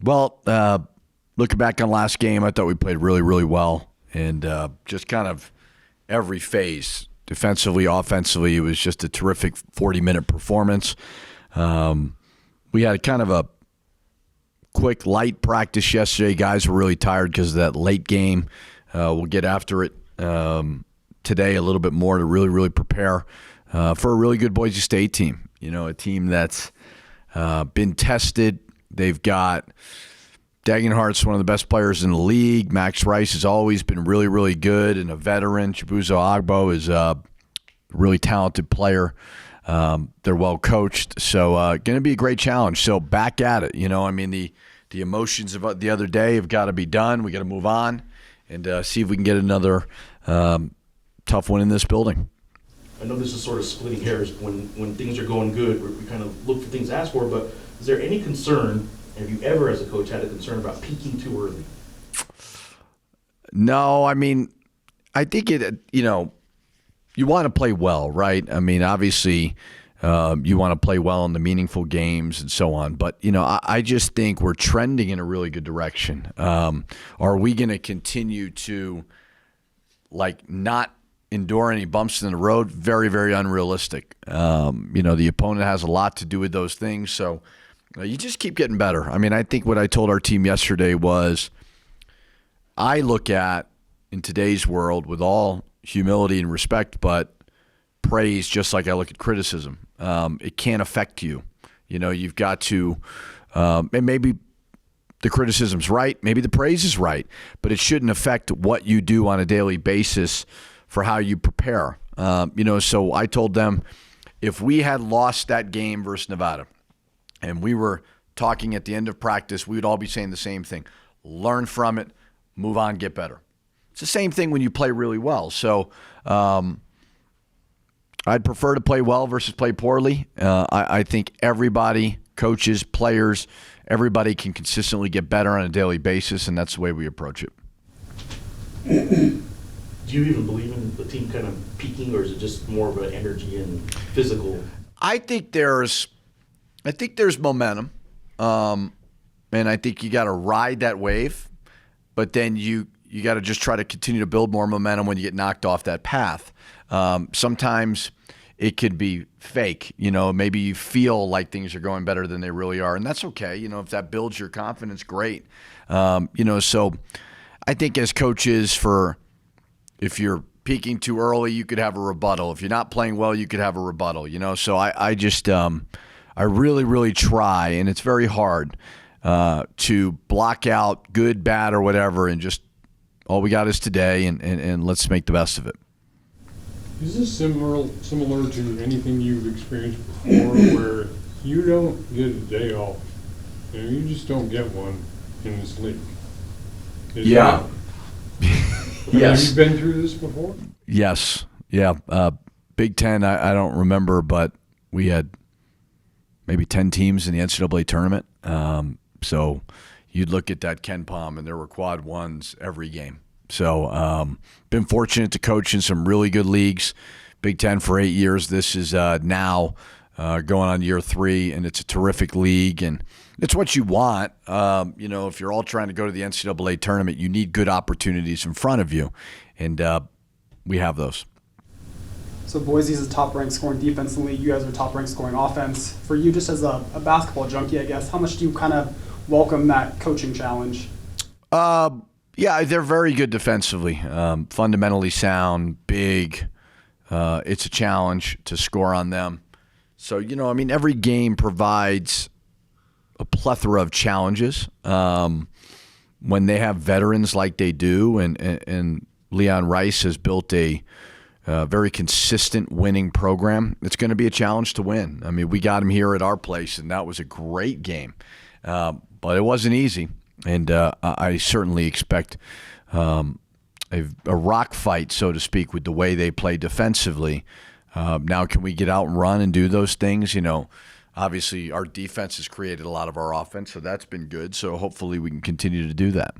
Well, looking back on last game, I thought we played really, really well. And just kind of every phase, defensively, offensively, it was just a terrific 40-minute performance. We had kind of a quick, light practice yesterday. Guys were really tired because of that late game. We'll get after it today a little bit more to really, really prepare for a really good Boise State team. You know, a team that's been tested. They've got Dagenhart's one of the best players in the league. Max Rice has always been really, really good and a veteran. Chibuzo Agbo is a really talented player. They're well coached, so going to be a great challenge. So back at it. You know, I mean, the emotions of the other day have got to be done. We got to move on and see if we can get another tough one in this building. I know this is sort of splitting hairs. When things are going good, we kind of look for things to ask for, but is there any concern, have you ever as a coach had a concern about peaking too early? No, I mean, I think you want to play well, right? I mean, obviously, you want to play well in the meaningful games and so on. But, I just think we're trending in a really good direction. Are we going to continue to, not endure any bumps in the road? Very, very unrealistic. The opponent has a lot to do with those things. So you just keep getting better. I mean, I think what I told our team yesterday was I look at, in today's world, with all humility and respect, but praise just like I look at criticism. It can't affect you. You've got to, and maybe the criticism's right, maybe the praise is right, but it shouldn't affect what you do on a daily basis for how you prepare. So I told them if we had lost that game versus Nevada and we were talking at the end of practice, we would all be saying the same thing. Learn from it, move on, get better. It's the same thing when you play really well. So I'd prefer to play well versus play poorly. I think everybody, coaches, players, everybody can consistently get better on a daily basis, and that's the way we approach it. Do you even believe in the team kind of peaking, or is it just more of an energy and physical? I think there's momentum, and I think you got to ride that wave, but then you got to just try to continue to build more momentum when you get knocked off that path. Sometimes it could be fake. Maybe you feel like things are going better than they really are, and that's okay. If that builds your confidence, great. So I think as coaches, if you're peaking too early, you could have a rebuttal. If you're not playing well, you could have a rebuttal. So I just I really, really try, and it's very hard to block out good, bad, or whatever, and just all we got is today, and let's make the best of it. Is this similar to anything you've experienced before, where you don't get a day off? You just don't get one in this league. Yeah. Yes. Have you been through this before? Yes. Yeah. Big Ten, I don't remember, but we had maybe 10 teams in the NCAA tournament. So you'd look at that Ken Palm, and there were quad ones every game. So been fortunate to coach in some really good leagues. Big Ten for 8 years. This is now going on year 3, and it's a terrific league, and it's what you want. If you're all trying to go to the NCAA tournament, you need good opportunities in front of you, and we have those. So Boise's a top-ranked scoring defense in the league. You guys are top-ranked scoring offense. For you, just as a basketball junkie, I guess, how much do you kind of welcome that coaching challenge? Yeah, they're very good defensively, fundamentally sound, big. It's a challenge to score on them. So, every game provides a plethora of challenges. When they have veterans like they do, and Leon Rice has built a very consistent winning program, it's going to be a challenge to win. I mean, we got him here at our place, and that was a great game. But it wasn't easy. And I certainly expect a rock fight, so to speak, with the way they play defensively. Now, can we get out and run and do those things? Obviously our defense has created a lot of our offense, so that's been good. So hopefully we can continue to do that.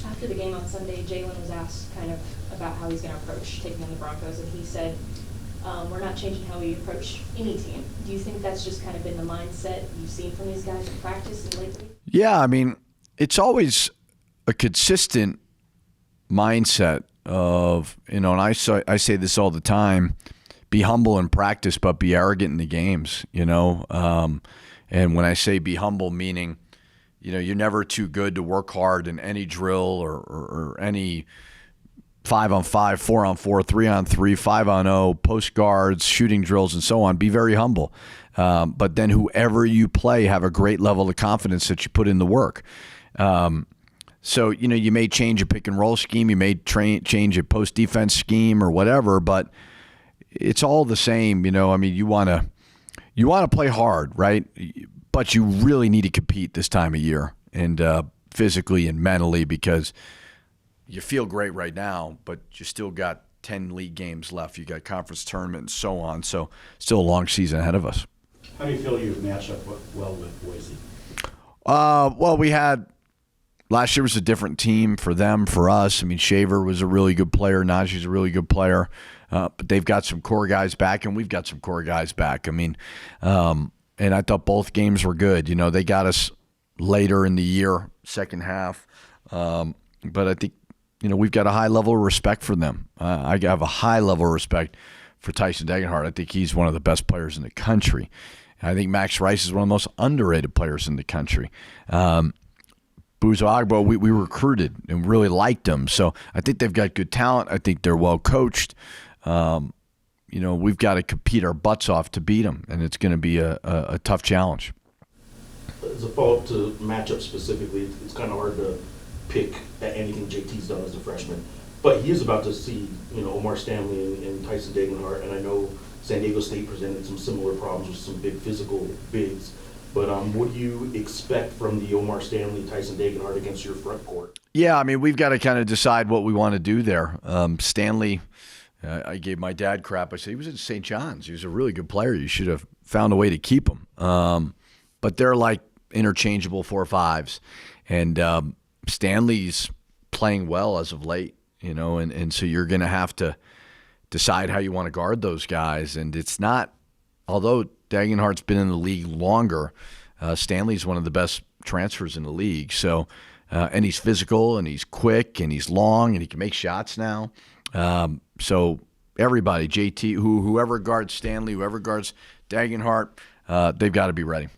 After the game on Sunday, Jalen was asked kind of about how he's going to approach taking on the Broncos, and he said We're not changing how we approach any team. Do you think that's just kind of been the mindset you've seen from these guys in practice and lately? Yeah, I mean, it's always a consistent mindset of, and I say this all the time, be humble in practice, but be arrogant in the games, And when I say be humble, meaning, you're never too good to work hard in any drill or any 5-on-5, 4-on-4, 3-on-3, 5-on-0, post guards, shooting drills, and so on. Be very humble. But then whoever you play, have a great level of confidence that you put in the work. So, you may change a pick and roll scheme, you may change a post defense scheme or whatever, but it's all the same. I mean, you want to play hard, right? But you really need to compete this time of year, and physically and mentally, because you feel great right now, but you still got 10 league games left. You got conference tournament and so on. So still a long season ahead of us. How do you feel you've matched up well with Boise? Well, we had last year was a different team for them, for us. I mean, Shaver was a really good player. Najee's a really good player. But they've got some core guys back, and we've got some core guys back. I mean, and I thought both games were good. They got us later in the year, second half. But I think, we've got a high level of respect for them. I have a high level of respect for Tyson Degenhart. I think he's one of the best players in the country. I think Max Rice is one of the most underrated players in the country. Buzo Agbo, we recruited and really liked them. So I think they've got good talent. I think they're well coached. We've got to compete our butts off to beat them, and it's going to be a tough challenge. As a follow-up to matchup specifically, it's kind of hard to pick at anything JT's done as a freshman. But he is about to see, Omar Stanley and Tyson Degenhart, and I know San Diego State presented some similar problems with some big physical bigs. But what do you expect from the Omar Stanley, Tyson Degenhart against your front court? Yeah, I mean, we've got to kind of decide what we want to do there. Stanley, I gave my dad crap. I said, he was at St. John's. He was a really good player. You should have found a way to keep him. But they're like interchangeable 4-5s. And Stanley's playing well as of late, and so you're going to have to decide how you want to guard those guys. And it's not, although Degenhart's been in the league longer, Stanley's one of the best transfers in the league. So, and he's physical, and he's quick, and he's long, and he can make shots now. So everybody, JT, whoever guards Stanley, whoever guards Degenhart, they've got to be ready.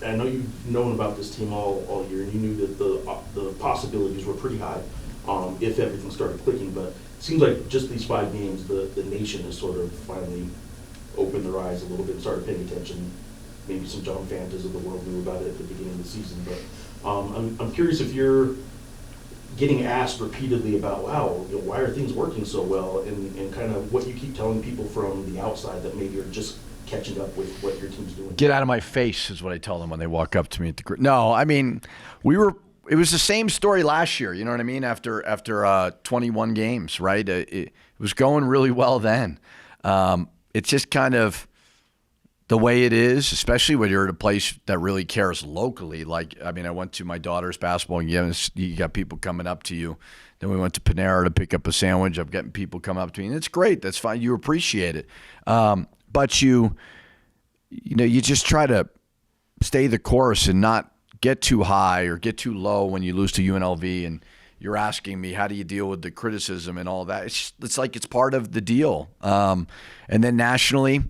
I know you've known about this team all year, and you knew that the possibilities were pretty high if everything started clicking, but it seems like just these 5 games, the nation has sort of finally opened their eyes a little bit and started paying attention. Maybe some John Fantas of the world knew about it at the beginning of the season, but I'm curious if you're getting asked repeatedly about, wow, why are things working so well, and kind of what you keep telling people from the outside that maybe are just catching up with what your team's doing. Get out of my face is what I tell them when they walk up to me at the group. No, I mean, it was the same story last year, you know what I mean? After 21 games, right? It was going really well then. It's just kind of the way it is, especially when you're at a place that really cares locally. Like, I mean, I went to my daughter's basketball game. You got people coming up to you. Then we went to Panera to pick up a sandwich. I'm getting people come up to me, and it's great. That's fine. You appreciate it. But you just try to stay the course and not get too high or get too low when you lose to UNLV. And you're asking me, how do you deal with the criticism and all that? It's like it's part of the deal. And then nationally,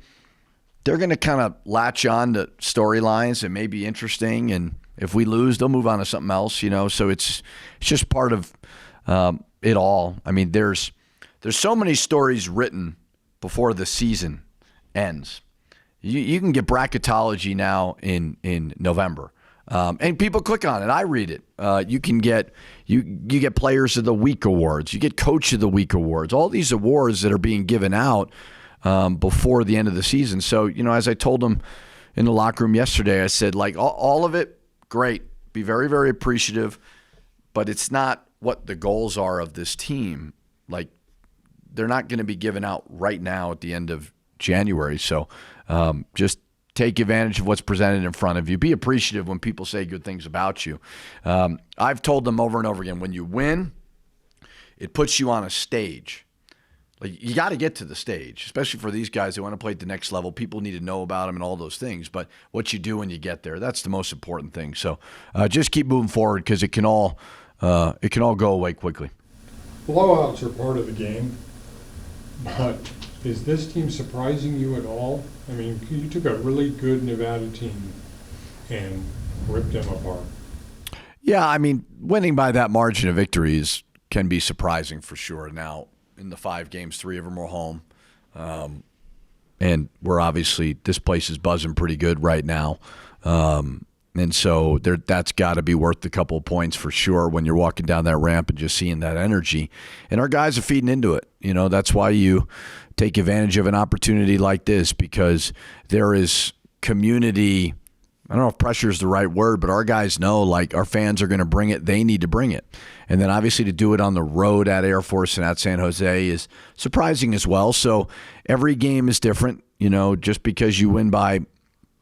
they're going to kind of latch on to storylines that may be interesting. And if we lose, they'll move on to something else, So it's just part of it all. I mean, there's so many stories written before the season ends. You can get bracketology now in November, and people click on it. I read it. You can get you get Players of the Week awards. You get Coach of the Week awards. All these awards that are being given out before the end of the season. So as I told them in the locker room yesterday, I said, like, all of it, great. Be very, very appreciative, but it's not what the goals are of this team. Like, they're not going to be given out right now at the end of January. So just take advantage of what's presented in front of you. Be appreciative when people say good things about you. I've told them over and over again, when you win, it puts you on a stage. Like, you got to get to the stage, especially for these guys that want to play at the next level. People need to know about them and all those things. But what you do when you get there, that's the most important thing. So just keep moving forward, because it can all go away quickly. Blowouts are part of the game, but is this team surprising you at all? I mean, you took a really good Nevada team and ripped them apart. Yeah, I mean, winning by that margin of victories can be surprising for sure. Now, in the 5 games, 3 of them were home. And we're obviously, this place is buzzing pretty good right now. And so that's got to be worth a couple of points for sure when you're walking down that ramp and just seeing that energy. And our guys are feeding into it. You know, that's why you take advantage of an opportunity like this, because there is community. I don't know if pressure is the right word, but our guys know, like, our fans are going to bring it. They need to bring it. And then obviously to do it on the road at Air Force and at San Jose is surprising as well. So every game is different. You know, just because you win by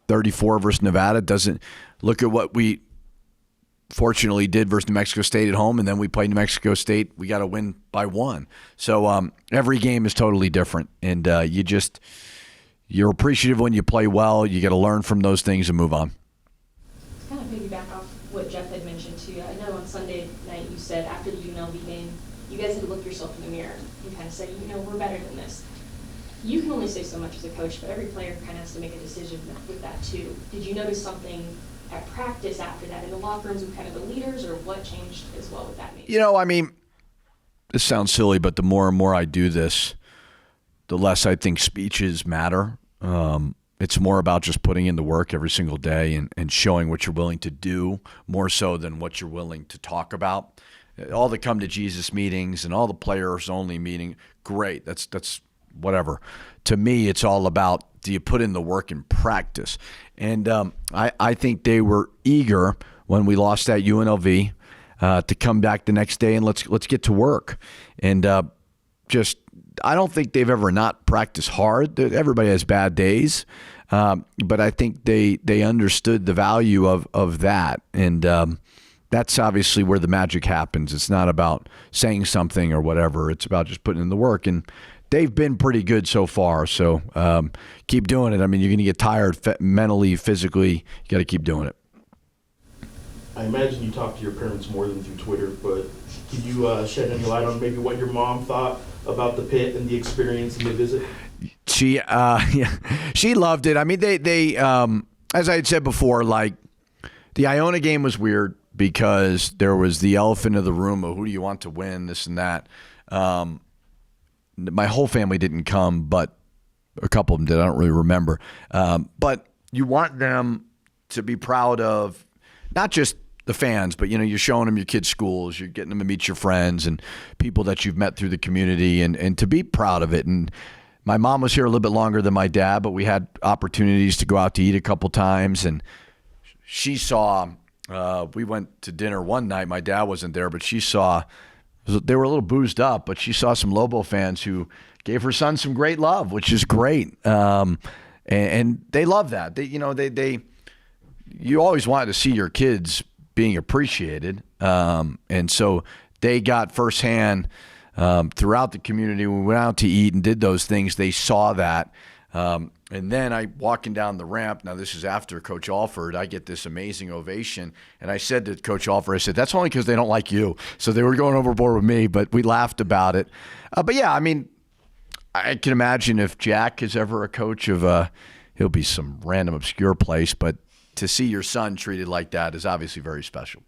34 versus Nevada doesn't look at what we fortunately did versus New Mexico State at home, and then we played New Mexico State. We got to win by 1. So every game is totally different, and you're appreciative when you play well. You got to learn from those things and move on. To kind of piggyback off what Jeff had mentioned too, I know on Sunday night you said after the UNLV game, you guys had to look yourself in the mirror and kind of say, you know, we're better than this. You can only say so much as a coach, but every player kind of has to make a decision with that too. Did you notice something at practice after that in the locker rooms with kind of the leaders, or what changed as well with that meeting? You know, I mean, this sounds silly, but the more and more I do this, the less I think speeches matter. It's more about just putting in the work every single day and showing what you're willing to do, more so than what you're willing to talk about. All the come to Jesus meetings and all the players only meeting, great. That's whatever. To me, it's all about, do you put in the work in practice? And I think they were eager when we lost at UNLV to come back the next day and let's get to work. And I don't think they've ever not practiced hard. Everybody has bad days, but I think they understood the value of that. And that's obviously where the magic happens. It's not about saying something or whatever. It's about just putting in the work. And they've been pretty good so far. So keep doing it. I mean, you're going to get tired mentally, physically. You got to keep doing it. I imagine you talk to your parents more than through Twitter, but can you shed any light on maybe what your mom thought about the pit and the experience and the visit? She loved it. I mean, they as I had said before, like, the Iona game was weird because there was the elephant in the room of who do you want to win, this and that. My whole family didn't come, but a couple of them did. I don't really remember. But you want them to be proud of not just the fans, but, you know, you're showing them your kids' schools, you're getting them to meet your friends and people that you've met through the community, and to be proud of it. And my mom was here a little bit longer than my dad, but we had opportunities to go out to eat a couple times. And she saw, we went to dinner one night. My dad wasn't there, but she saw, they were a little boozed up, but she saw some Lobo fans who gave her son some great love, which is great. And they love that. They you always wanted to see your kids being appreciated. And so they got firsthand throughout the community. When we went out to eat and did those things, they saw that. And then I walking down the ramp, now this is after Coach Alford, I get this amazing ovation. And I said to Coach Alford, I said, that's only because they don't like you. So they were going overboard with me, but we laughed about it. But yeah, I mean, I can imagine if Jack is ever a coach of he'll be some random obscure place, but to see your son treated like that is obviously very special.